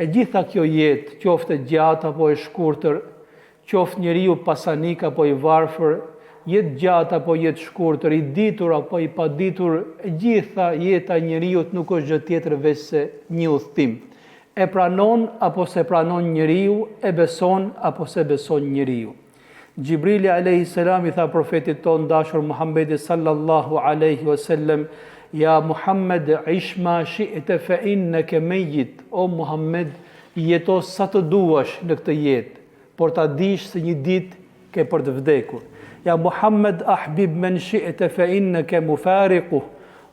E gjitha kjo jetë, qoftë e gjatë apo e shkurtër, qoftë njeriu pasanik apo i varfër, jetë gjatë apo jetë shkurtër, i ditur apo i paditur, e gjitha jeta e njeriu nuk është gjë tjetër veç se një udhtim. E pranon apo se pranon njeriu, e beson apo se beson njeriu. Gjibrili a.s. i tha profetit ton dashur Muhammedi sallallahu alaihi wasallam: Ja Muhammed, ishma shi'te fe inneke mejit. O Muhammed, jeto sa të duash në këtë jetë, por ta dish se një ditë ke për të vdekur. Ja Muhammed, ahbib men shi'te fe inneke mufariquh.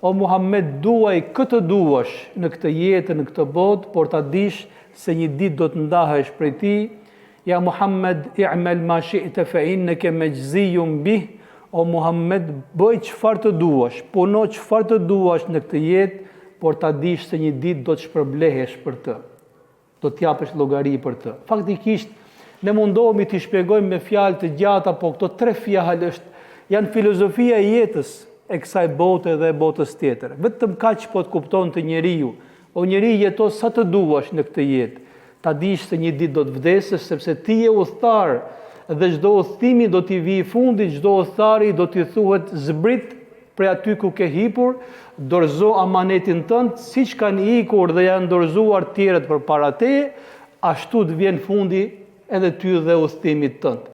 O Muhammed, duaj këtë duash në këtë jetë, në këtë botë, por ta dish se një ditë do të ndahesh prej tij. Ja Muhammed, i'mal ma shi'te fe inneke mejziyun bih. O Muhammed, bëj çfarë të duash, puno çfarë të duash në këtë jetë, por ta dish se një ditë do të shpërblehesh për të. Do të japësh llogari për të. Faktikisht, ne mundohemi t'i shpjegojmë me fjalë të gjata, po këto 3 fjalë janë filozofia e jetës e kësaj bote dhe e botës tjetër. Vetëm kaq po të kuptonte njeriu. O njeri, jeto sa të duash në këtë jetë. Ta dish se një ditë do të vdesësh, sepse ti je udhëtar dhe çdo udhëtimi do t'i vijë fundi, çdo udhëtari do t'i thuhet zbrit prej aty ku ke hipur, dorëzo amanetin tënd, siç kanë ikur dhe janë dorëzuar tjerët përpara teje, ashtu të vjen fundi edhe ty dhe udhëtimit tënd.